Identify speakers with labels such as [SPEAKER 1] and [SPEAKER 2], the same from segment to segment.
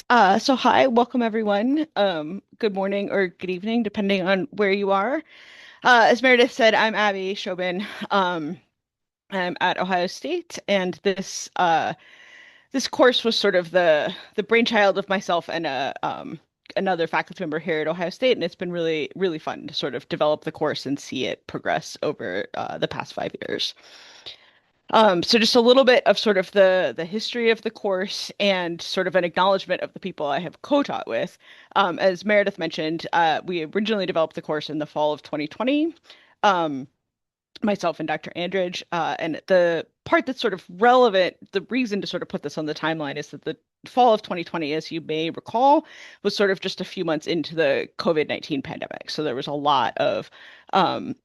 [SPEAKER 1] So hi, welcome everyone. Good morning or good evening, depending on where you are. As Meredith said, I'm Abby Shoben. I'm at Ohio State, and this course was sort of the brainchild of myself and another faculty member here at Ohio State, and it's been really fun to sort of develop the course and see it progress over the past 5 years. So just a little bit of sort of the history of the course and sort of an acknowledgement of the people I have co-taught with. As Meredith mentioned, we originally developed the course in the fall of 2020, um, myself and Dr. Andridge. And the part that's sort of relevant, the reason to sort of put this on the timeline is that the fall of 2020, as you may recall, was sort of just a few months into the COVID-19 pandemic. So there was a lot of um,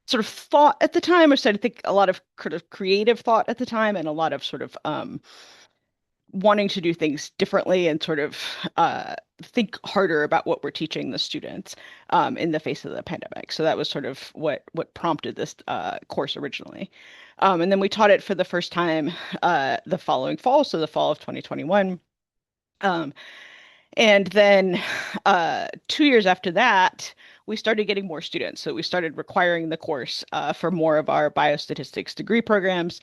[SPEAKER 1] sort of thought at the time, or so I think a lot of creative thought at the time, and a lot of sort of wanting to do things differently and sort of think harder about what we're teaching the students in the face of the pandemic. So that was sort of what prompted this course originally. And then we taught it for the first time the following fall, so the fall of 2021. Um, and then 2 years after that, we started getting more students. So we started requiring the course for more of our biostatistics degree programs.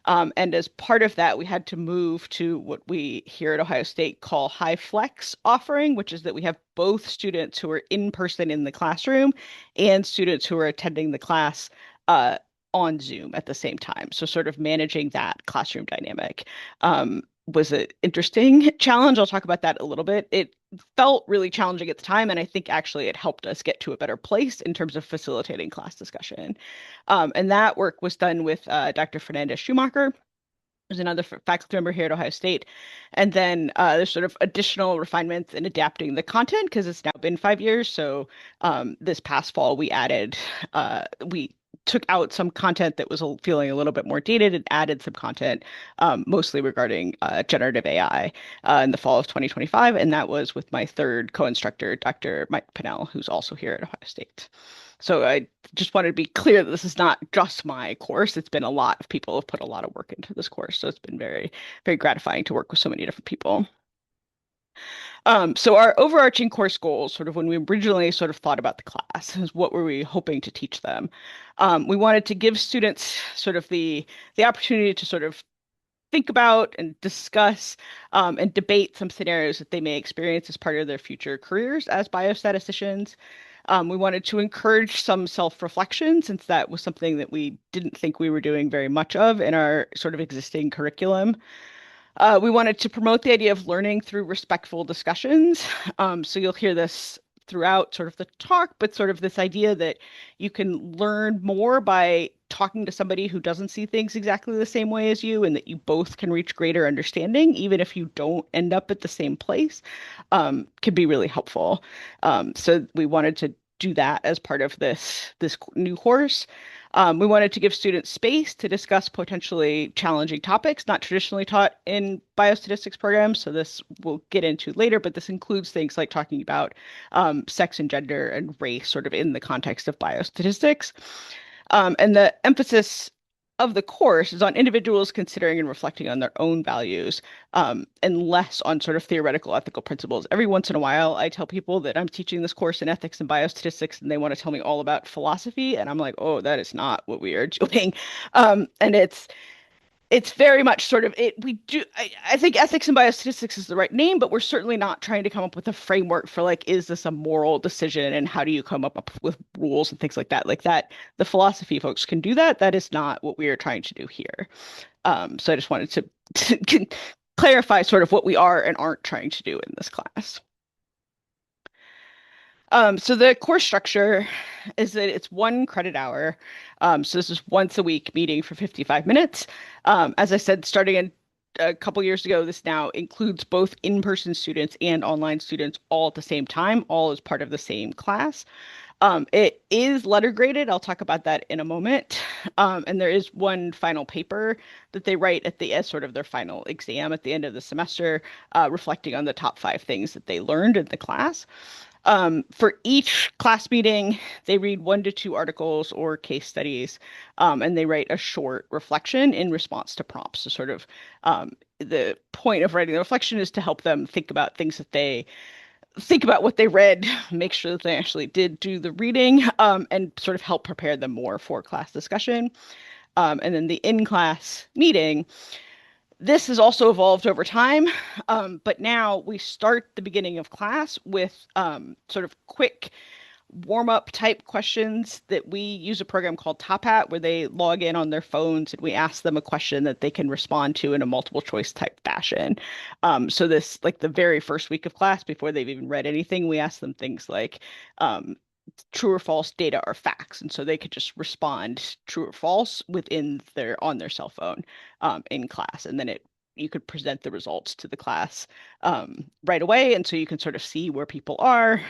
[SPEAKER 1] And as part of that, we had to move to what we here at Ohio State call high flex offering, which is that we have both students who are in person in the classroom and students who are attending the class uh, on Zoom at the same time. So sort of managing that classroom dynamic was an interesting challenge. I'll talk about that a little bit. It felt really challenging at the time, and I think actually it helped us get to a better place in terms of facilitating class discussion. And that work was done with Dr. Fernandez Schumacher, who's another faculty member here at Ohio State. And then there's sort of additional refinements in adapting the content because it's now been 5 years. So this past fall, we took out some content that was feeling a little bit more dated and added some content, mostly regarding generative AI in the fall of 2025. And that was with my third co-instructor, Dr. Mike Pinnell, who's also here at Ohio State. So I just wanted to be clear that this is not just my course. It's been a lot of people have put a lot of work into this course. So it's been very gratifying to work with so many different people. So our overarching course goals, sort of when we originally sort of thought about the class, is what were we hoping to teach them? We wanted to give students sort of the opportunity to sort of think about and discuss and debate some scenarios that they may experience as part of their future careers as biostatisticians. We wanted to encourage some self-reflection since that was something that we didn't think we were doing very much of in our sort of existing curriculum. We wanted to promote the idea of learning through respectful discussions. So you'll hear this throughout sort of the talk, but sort of this idea that you can learn more by talking to somebody who doesn't see things exactly the same way as you, and that you both can reach greater understanding, even if you don't end up at the same place, can be really helpful. So we wanted to do that as part of this new course. We wanted to give students space to discuss potentially challenging topics not traditionally taught in biostatistics programs. So this we'll get into later, but this includes things like talking about sex and gender and race sort of in the context of biostatistics. And the emphasis of the course is on individuals considering and reflecting on their own values, and less on sort of theoretical ethical principles. Every once in a while, I tell people that I'm teaching this course in ethics and biostatistics, and they want to tell me all about philosophy, and I'm like, oh, that is not what we are doing. And it's very much sort of it we do I think ethics and biostatistics is the right name, but we're certainly not trying to come up with a framework for like, is this a moral decision and how do you come up with rules and things like that. The philosophy folks can do that. That is not what we are trying to do here. So I just wanted to clarify sort of what we are and aren't trying to do in this class. So the course structure is that it's 1 credit hour. So this is once a week meeting for 55 minutes. As I said, starting in a couple years ago, this now includes both in-person students and online students all at the same time, all as part of the same class. It is letter graded. I'll talk about that in a moment. And there is one final paper that they write at the as sort of their final exam at the end of the semester, reflecting on the top 5 things that they learned in the class. For each class meeting, they read 1 to 2 articles or case studies, and they write a short reflection in response to prompts. So, sort of, the point of writing the reflection is to help them think about things that they think about what they read, make sure that they actually did do the reading, and sort of help prepare them more for class discussion. And then the in-class meeting, this has also evolved over time, but now we start the beginning of class with sort of quick warm-up type questions that we use a program called Top Hat where they log in on their phones and we ask them a question that they can respond to in a multiple choice type fashion. So this, like the very first week of class, before they've even read anything, we ask them things like, um, true or false data or facts, and so they could just respond true or false within their on their cell phone in class, and then it you could present the results to the class right away, and so you can sort of see where people are.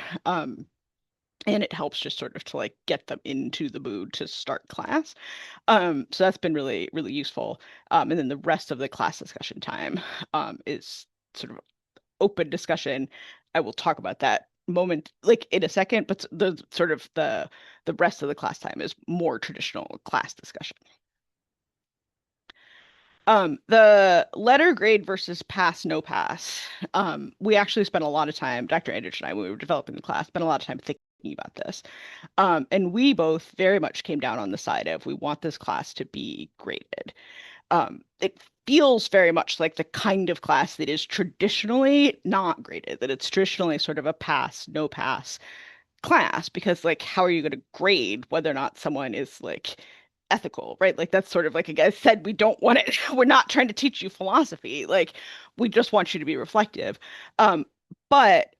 [SPEAKER 1] And it helps just sort of to like get them into the mood to start class. So that's been really, really useful. And then the rest of the class discussion time is sort of open discussion. I will talk about that moment like in a second, but the sort of the rest of the class time is more traditional class discussion. The letter grade versus pass, no pass. We actually spent a lot of time, Dr. Andrich and I, when we were developing the class, spent a lot of time thinking about this. And we both very much came down on the side of we want this class to be graded. It feels very much like the kind of class that is traditionally not graded, that it's traditionally sort of a pass, no pass class, because like how are you going to grade whether or not someone is like ethical, right? Like that's sort of like a guy said, we don't want it. We're not trying to teach you philosophy. Like we just want you to be reflective. But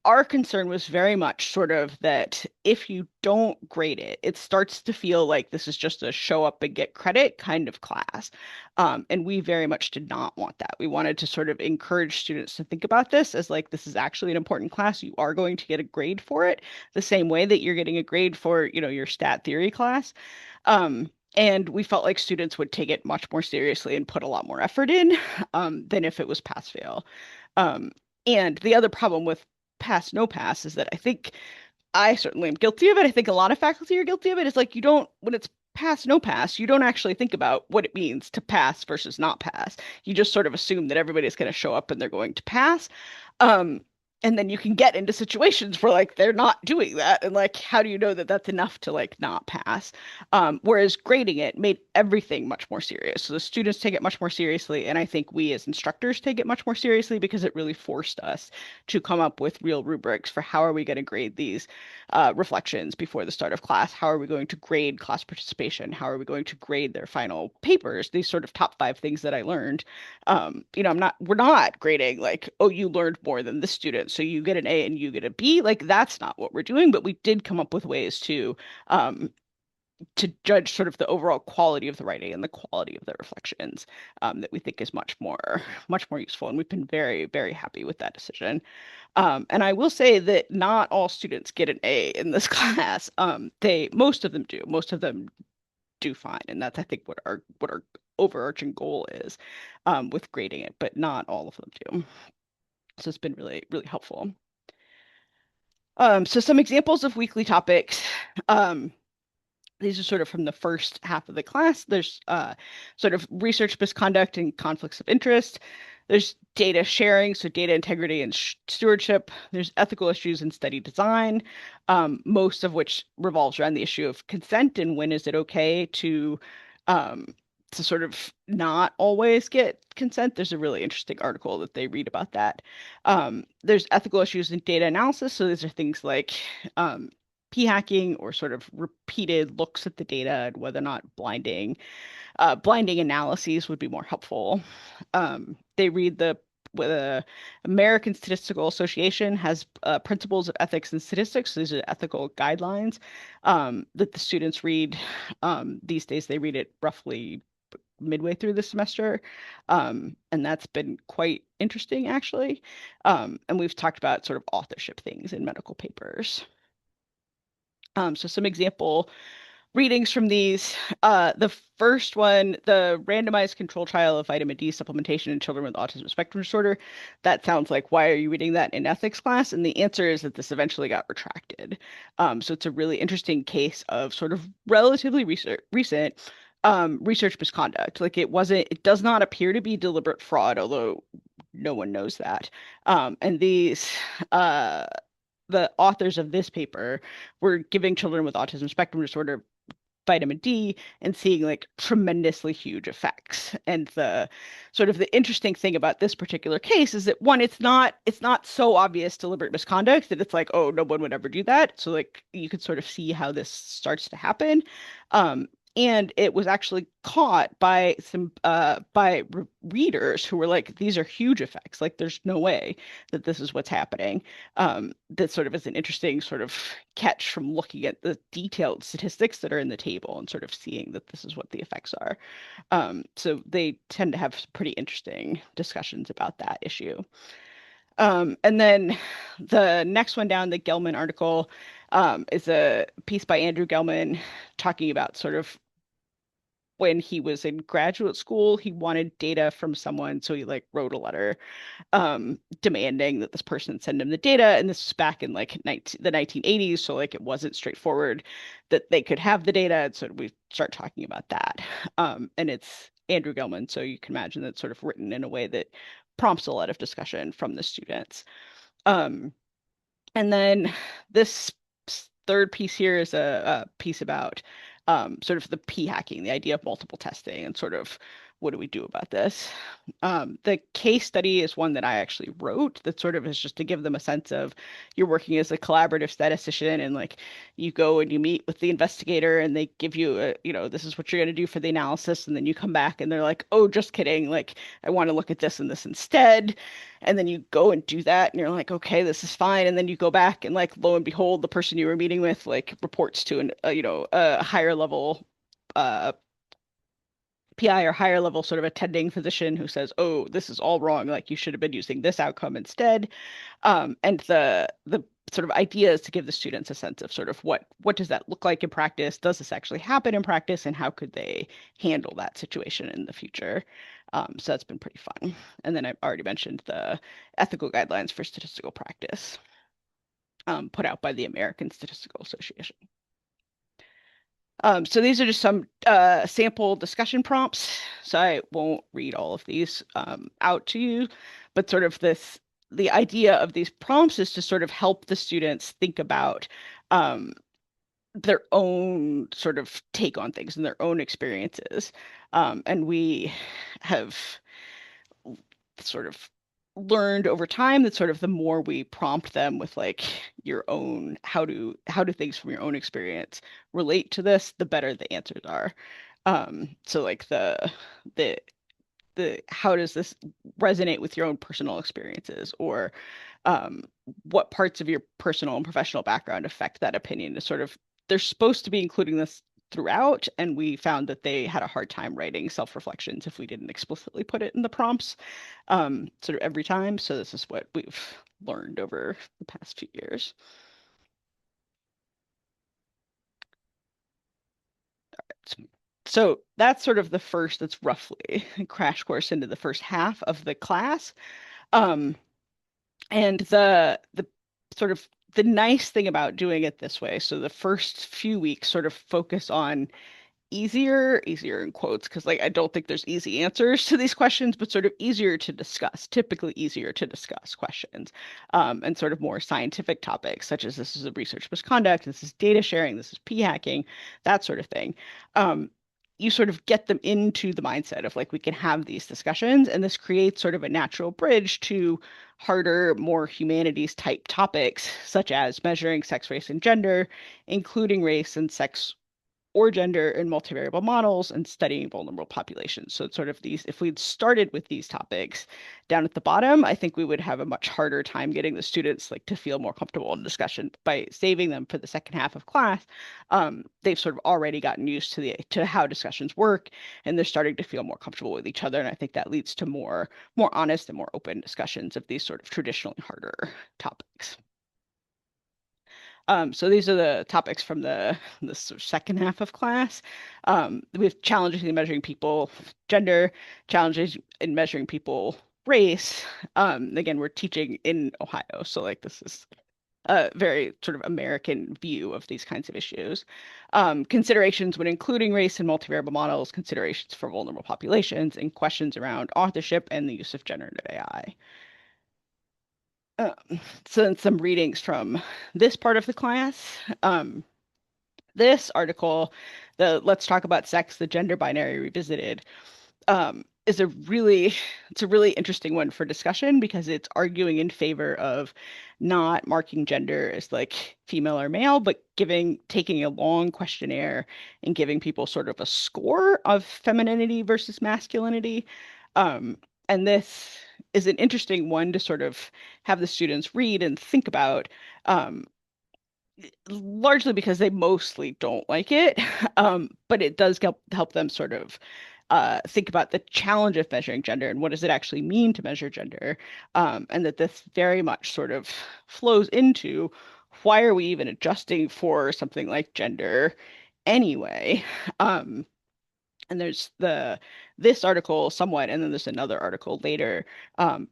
[SPEAKER 1] our concern was very much sort of that if you don't grade it, it starts to feel like this is just a show up and get credit kind of class. And we very much did not want that. We wanted to sort of encourage students to think about this as like, this is actually an important class. You are going to get a grade for it the same way that you're getting a grade for, your stat theory class. And we felt like students would take it much more seriously and put a lot more effort in than if it was pass fail. Um, and the other problem with pass no pass is that I think I certainly am guilty of it. I think a lot of faculty are guilty of it. It's like you don't, when it's pass no pass, you don't actually think about what it means to pass versus not pass. You just sort of assume that everybody's going to show up and they're going to pass. Um, and then you can get into situations where like they're not doing that. And like, how do you know that that's enough to like not pass? Whereas grading it made everything much more serious. So the students take it much more seriously. And I think we as instructors take it much more seriously because it really forced us to come up with real rubrics for how are we going to grade these reflections before the start of class? How are we going to grade class participation? How are we going to grade their final papers? These sort of top 5 things that I learned. We're not grading like, oh, you learned more than the student, so you get an A and you get a B. Like that's not what we're doing, but we did come up with ways um, to judge sort of the overall quality of the writing and the quality of the reflections that we think is much more useful. And we've been very, very happy with that decision. And I will say that not all students get an A in this class. Most of them do. Most of them do fine, and that's I think what our overarching goal is with grading it, but not all of them do. So it's been really, really helpful. So some examples of weekly topics. These are sort of from the first half of the class. There's sort of research misconduct and conflicts of interest. There's data sharing, so data integrity and stewardship. There's ethical issues in study design, most of which revolves around the issue of consent and when is it okay um, to sort of not always get consent. There's a really interesting article that they read about that. There's ethical issues in data analysis. So these are things like p-hacking or sort of repeated looks at the data and whether or not blinding analyses would be more helpful. They read the American Statistical Association has principles of ethics and statistics. So these are ethical guidelines that the students read. These days, they read it roughly midway through the semester. And that's been quite interesting, actually. And we've talked about sort of authorship things in medical papers. So some example readings from these. The first one, the randomized control trial of vitamin D supplementation in children with autism spectrum disorder. That sounds like, why are you reading that in ethics class? And the answer is that this eventually got retracted. So it's a really interesting case of sort of relatively recent research misconduct. Like it does not appear to be deliberate fraud, although no one knows that. And uh, the authors of this paper were giving children with autism spectrum disorder vitamin D and seeing like tremendously huge effects. And the sort of the interesting thing about this particular case is that one, it's not so obvious deliberate misconduct that it's like, oh, no one would ever do that. So like you could sort of see how this starts to happen. Um, and it was actually caught by some readers who were like, these are huge effects. Like there's no way that this is what's happening. That sort of is an interesting sort of catch from looking at the detailed statistics that are in the table and sort of seeing that this is what the effects are. So they tend to have pretty interesting discussions about that issue. And then the next one down, the Gelman article, is a piece by Andrew Gelman talking about sort of when he was in graduate school, he wanted data from someone, so he like wrote a letter demanding that this person send him the data. And this was back in like the 1980s, so like it wasn't straightforward that they could have the data. And so we start talking about that. And it's Andrew Gelman, so you can imagine that's sort of written in a way that prompts a lot of discussion from the students. Um, and then this third piece here is a piece about sort of the p hacking, the idea of multiple testing, and sort of what do we do about this? The case study is one that I actually wrote that sort of is just to give them a sense of you're working as a collaborative statistician and like you go and you meet with the investigator and they give you this is what you're going to do for the analysis. And then you come back and they're like, oh, just kidding. Like, I want to look at this and this instead. And then you go and do that and you're like, okay, this is fine. And then you go back and like, lo and behold, the person you were meeting with like reports to a higher level uh, PI or higher level sort of attending physician who says, "Oh, this is all wrong. Like you should have been using this outcome instead." And the sort of idea is to give the students a sense of sort of what does that look like in practice? Does this actually happen in practice, and how could they handle that situation in the future? So that's been pretty fun. And then I've already mentioned the ethical guidelines for statistical practice, put out by the American Statistical Association. So these are just some sample discussion prompts. So I won't read all of these out to you, but sort of the idea of these prompts is to sort of help the students think about their own sort of take on things and their own experiences. And we have sort of learned over time that sort of the more we prompt them with like your own how do things from your own experience relate to this, the better the answers are. So like the how does this resonate with your own personal experiences, or um, what parts of your personal and professional background affect that opinion, is sort of they're supposed to be including this throughout, and we found that they had a hard time writing self-reflections if we didn't explicitly put it in the prompts sort of every time. So this is what we've learned over the past few years. So that's sort of that's roughly a crash course into the first half of the class. Um, and the sort of the nice thing about doing it this way, so the first few weeks sort of focus on easier in quotes, because like I don't think there's easy answers to these questions, but sort of easier to discuss, typically easier to discuss questions, and sort of more scientific topics, such as this is a research misconduct, this is data sharing, this is p hacking, that sort of thing. You sort of get them into the mindset of like we can have these discussions, and this creates sort of a natural bridge to harder, more humanities type topics, such as measuring sex, race, and gender, including race and sex or gender in multivariable models, and studying vulnerable populations. So it's sort of these, if we'd started with these topics down at the bottom, I think we would have a much harder time getting the students like to feel more comfortable in discussion. By saving them for the second half of class, they've sort of already gotten used to how discussions work, and they're starting to feel more comfortable with each other. And I think that leads to more honest and more open discussions of these sort of traditionally harder topics. So these are the topics from the sort of second half of class. We have challenges in measuring people gender, challenges in measuring people race. Again, we're teaching in Ohio, so like this is a very sort of American view of these kinds of issues. Considerations when including race in multivariable models, considerations for vulnerable populations, and questions around authorship and the use of generative AI. So then some readings from this part of the class. This article, the Let's Talk About Sex, the Gender Binary Revisited, is it's a really interesting one for discussion because it's arguing in favor of not marking gender as like female or male, but taking a long questionnaire and giving people sort of a score of femininity versus masculinity. And this is an interesting one to sort of have the students read and think about. Largely because they mostly don't like it. But it does help them sort of think about the challenge of measuring gender and what does it actually mean to measure gender. And that this very much sort of flows into why are we even adjusting for something like gender anyway? And there's this article somewhat, and then there's another article later,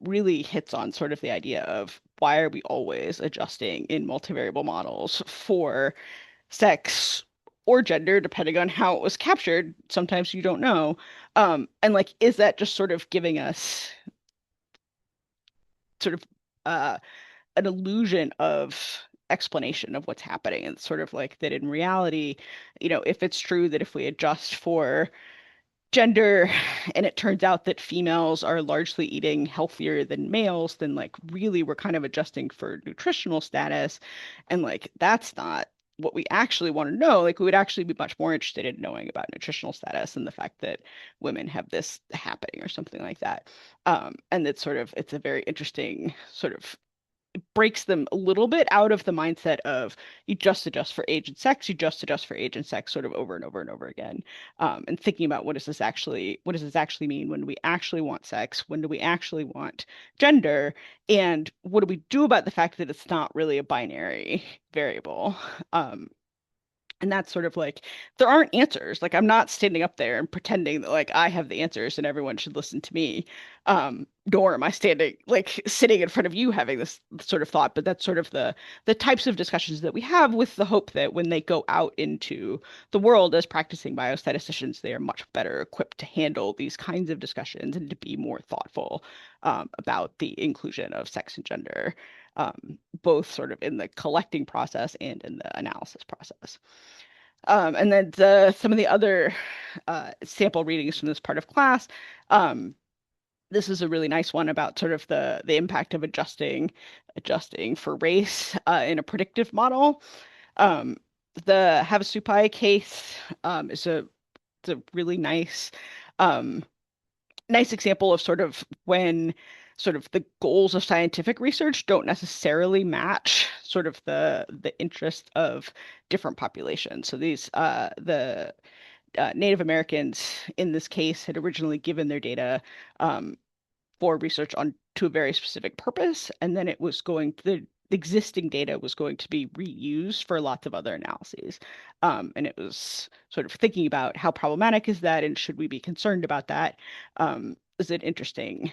[SPEAKER 1] really hits on sort of the idea of why are we always adjusting in multivariable models for sex or gender, depending on how it was captured. Sometimes you don't know. And like, is that just sort of giving us sort of uh, an illusion of explanation of what's happening? And sort of like that in reality, if it's true that if we adjust for gender and it turns out that females are largely eating healthier than males, then like really we're kind of adjusting for nutritional status. And like that's not what we actually want to know. Like we would actually be much more interested in knowing about nutritional status and the fact that women have this happening or something like that. And it's a very interesting sort of breaks them a little bit out of the mindset of you just adjust for age and sex, you just adjust for age and sex sort of over and over and over again. And thinking about what does this actually mean? When do we actually want sex? When do we actually want gender? And what do we do about the fact that it's not really a binary variable? And that's sort of like there aren't answers. Like I'm not standing up there and pretending that like I have the answers and everyone should listen to me. Nor am I standing like sitting in front of you having this sort of thought, but that's sort of the types of discussions that we have with the hope that when they go out into the world as practicing biostatisticians, they are much better equipped to handle these kinds of discussions and to be more thoughtful about the inclusion of sex and gender, both sort of in the collecting process and in the analysis process. And then some of the other sample readings from this part of class. This is a really nice one about sort of the impact of adjusting for race in a predictive model. Um, the Havasupai case is a really um, nice example of sort of when sort of the goals of scientific research don't necessarily match sort of the interest of different populations. So the Native Americans in this case had originally given their data for research on to a very specific purpose, and then the existing data was going to be reused for lots of other analyses. And it was sort of thinking about how problematic is that, and should we be concerned about that? Is an interesting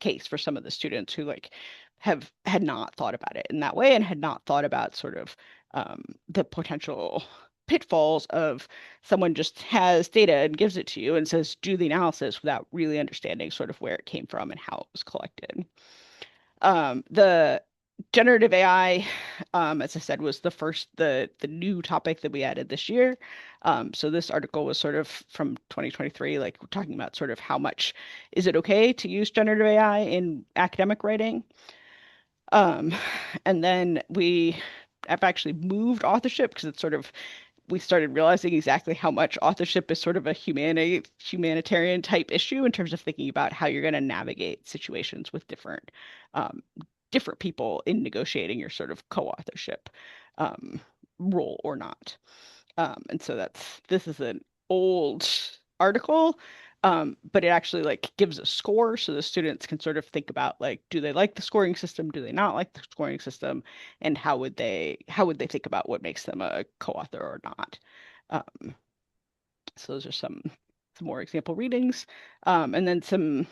[SPEAKER 1] case for some of the students who like have had not thought about it in that way and had not thought about sort of the potential pitfalls of someone just has data and gives it to you and says, do the analysis without really understanding sort of where it came from and how it was collected. The generative AI, as I said, was the new topic that we added this year. So this article was sort of from 2023, like we're talking about sort of how much is it okay to use generative AI in academic writing? Um, and then we have actually moved authorship because it's sort of we started realizing exactly how much authorship is sort of a humanitarian type issue in terms of thinking about how you're going to navigate situations with um, different people in negotiating your sort of co-authorship um, role or not. And so this is an old article, but it actually like gives a score so the students can sort of think about like, do they like the scoring system? Do they not like the scoring system? And how would they think about what makes them a co-author or not? Um, so those are some more example readings, and then some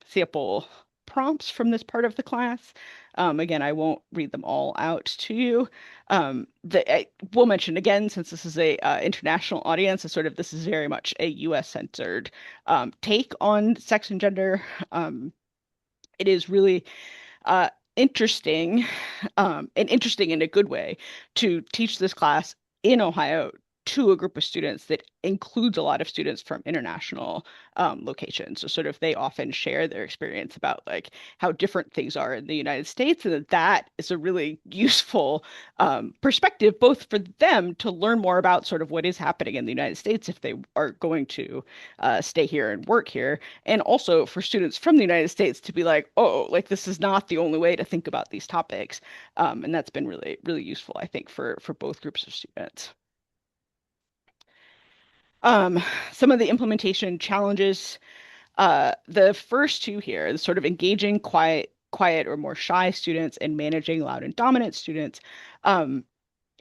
[SPEAKER 1] sample prompts from this part of the class. Again, I won't read them all out to you. I will mention again, since this is a international audience, this is very much a U.S. centered take on sex and gender. It is really uh, interesting, and interesting in a good way, to teach this class in Ohio to a group of students that includes a lot of students from international locations. So sort of they often share their experience about like how different things are in the United States, and that is a really useful perspective, both for them to learn more about sort of what is happening in the United States if they are going to stay here and work here, and also for students from the United States to be like, oh, like this is not the only way to think about these topics. And that's been really, really useful, I think, for both groups of students. Um, some of the implementation challenges, the first two here, the sort of engaging quiet or more shy students and managing loud and dominant students, I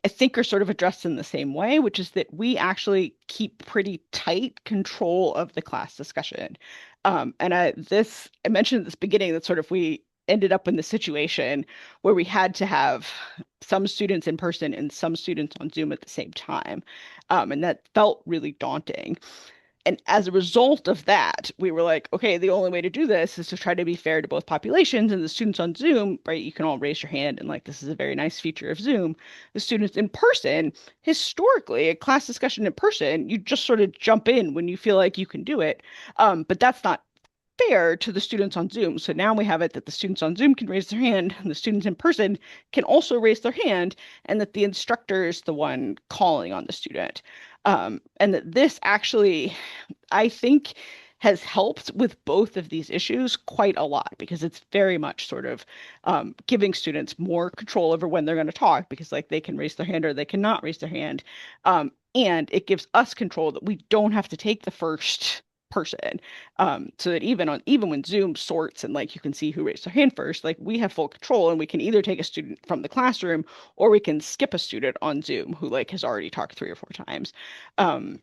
[SPEAKER 1] think are sort of addressed in the same way, which is that we actually keep pretty tight control of the class discussion. And I mentioned at this beginning that sort of we ended up in the situation where we had to have some students in person and some students on Zoom at the same time. And that felt really daunting. And as a result of that, we were like, okay, the only way to do this is to try to be fair to both populations. And the students on Zoom, right, you can all raise your hand. And like, this is a very nice feature of Zoom. The students in person, historically, a class discussion in person, you just sort of jump in when you feel like you can do it. But that's not fair to the students on Zoom. So now we have it that the students on Zoom can raise their hand, and the students in person can also raise their hand, and that the instructor is the one calling on the student. And that this actually, I think, has helped with both of these issues quite a lot, because it's very much sort of giving students more control over when they're going to talk, because like they can raise their hand or they cannot raise their hand. And it gives us control that we don't have to take the first person, so that even when Zoom sorts and like you can see who raised their hand first, like we have full control, and we can either take a student from the classroom or we can skip a student on Zoom who like has already talked 3 or 4 times. um,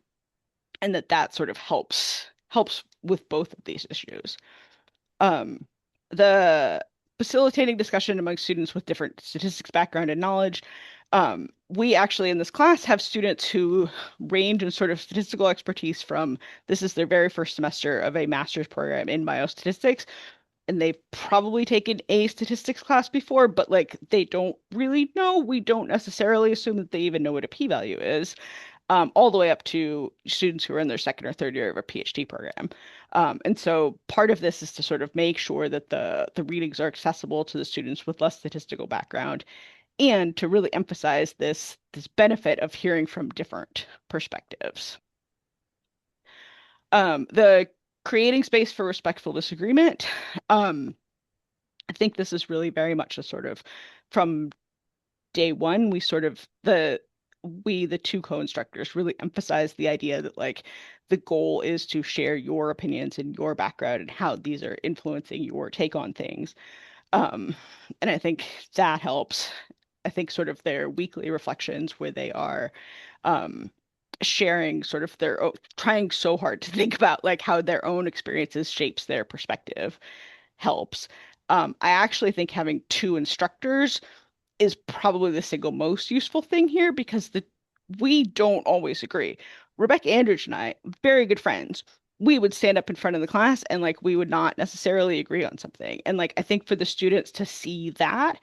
[SPEAKER 1] and that sort of helps with both of these issues. um, the facilitating discussion among students with different statistics background and knowledge. We actually in this class have students who range in sort of statistical expertise from, this is their very first semester of a master's program in biostatistics, and they've probably taken a statistics class before, but like they don't really know. We don't necessarily assume that they even know what a p-value is, all the way up to students who are in their second or third year of a PhD program. And so part of this is to sort of make sure that the readings are accessible to the students with less statistical background, and to really emphasize this benefit of hearing from different perspectives. The creating space for respectful disagreement. I think this is really very much a sort of, from day one, the two co-instructors really emphasize the idea that like the goal is to share your opinions and your background and how these are influencing your take on things. Um, and I think that helps. I think sort of their weekly reflections where they are um, sharing sort of trying so hard to think about like how their own experiences shapes their perspective helps. I actually think having two instructors is probably the single most useful thing here, because we don't always agree. Rebecca Andridge and I, very good friends, we would stand up in front of the class and like we would not necessarily agree on something. And like I think for the students to see that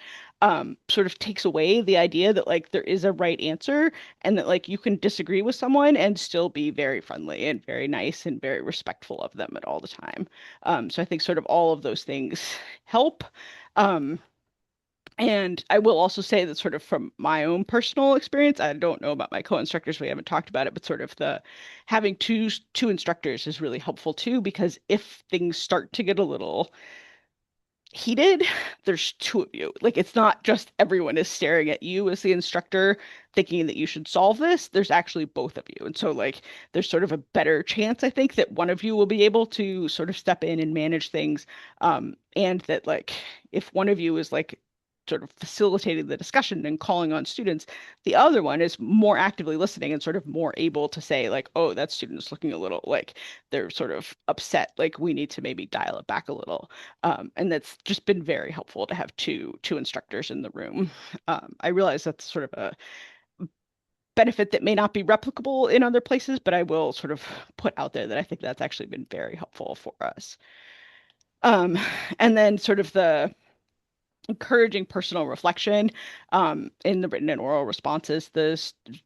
[SPEAKER 1] sort of takes away the idea that like there is a right answer, and that like you can disagree with someone and still be very friendly and very nice and very respectful of them at all the time. So I think sort of all of those things help. Um, and I will also say that sort of from my own personal experience, I don't know about my co-instructors, we haven't talked about it, but sort of the having two instructors is really helpful too, because if things start to get a little heated, there's two of you. Like it's not just everyone is staring at you as the instructor thinking that you should solve this. There's actually both of you. And so like there's sort of a better chance, I think, that one of you will be able to sort of step in and manage things. And that like if one of you is like sort of facilitating the discussion and calling on students, the other one is more actively listening and sort of more able to say like, oh, that student's looking a little like they're sort of upset. Like we need to maybe dial it back a little. And that's just been very helpful to have two instructors in the room. I realize that's sort of a benefit that may not be replicable in other places, but I will sort of put out there that I think that's actually been very helpful for us. Um, and then sort of the encouraging personal reflection in the written and oral responses,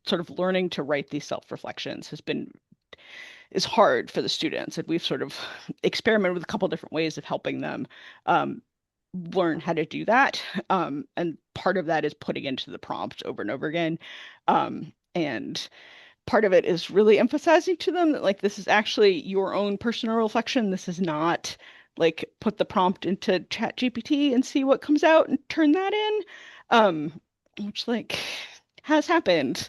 [SPEAKER 1] sort of learning to write these self-reflections is hard for the students, and we've sort of experimented with a couple different ways of helping them um, learn how to do that. And part of that is putting into the prompt over and over again. And part of it is really emphasizing to them that like this is actually your own personal reflection. This is not like put the prompt into Chat GPT and see what comes out and turn that in. Which like has happened.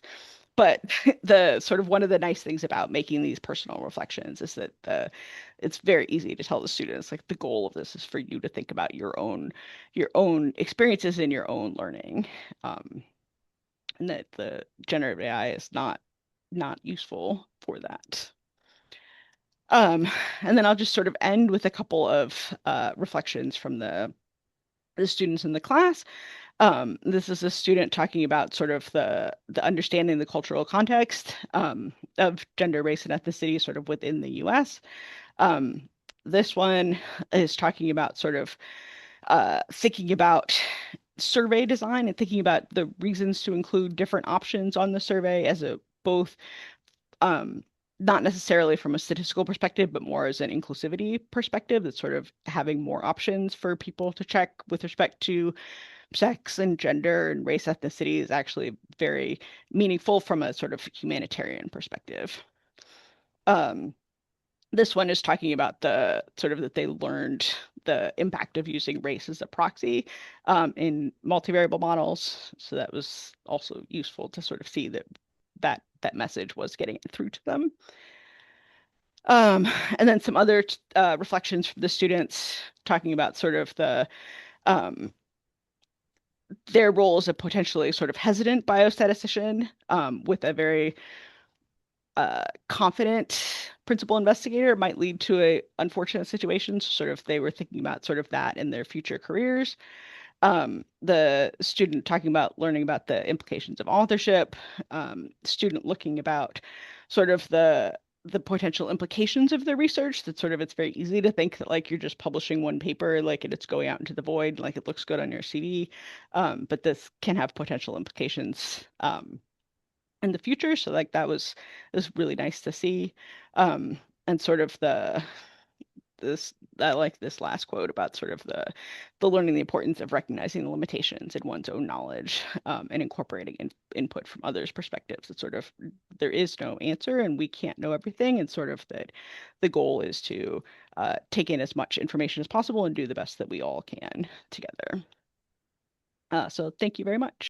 [SPEAKER 1] But the sort of one of the nice things about making these personal reflections is that it's very easy to tell the students like the goal of this is for you to think about your own experiences and your own learning, and that the generative AI is not useful for that. Um, and then I'll just sort of end with a couple of reflections from the students in the class. This is a student talking about sort of the understanding the cultural context of gender, race, and ethnicity sort of within the US. Um, this one is talking about sort of thinking about survey design and thinking about the reasons to include different options on the survey as a both um, not necessarily from a statistical perspective, but more as an inclusivity perspective, that's sort of having more options for people to check with respect to sex and gender and race ethnicity is actually very meaningful from a sort of humanitarian perspective. Um, this one is talking about the sort of that they learned the impact of using race as a proxy in multivariable models. So that was also useful to sort of see that message was getting through to them. And then some other reflections from the students talking about sort of um, their role as a potentially sort of hesitant biostatistician with a very confident principal investigator might lead to a unfortunate situation. So sort of they were thinking about sort of that in their future careers. The student talking about learning about the implications of authorship, student looking about sort of the potential implications of the research. That sort of it's very easy to think that like you're just publishing one paper, like and it's going out into the void, like it looks good on your CV, but this can have potential implications in the future. So like that was really nice to see, and sort of this I like this last quote about sort of the learning the importance of recognizing the limitations in one's own knowledge and incorporating input from others' perspectives. It's sort of there is no answer and we can't know everything, and sort of that the goal is to take in as much information as possible and do the best that we all can together. So thank you very much.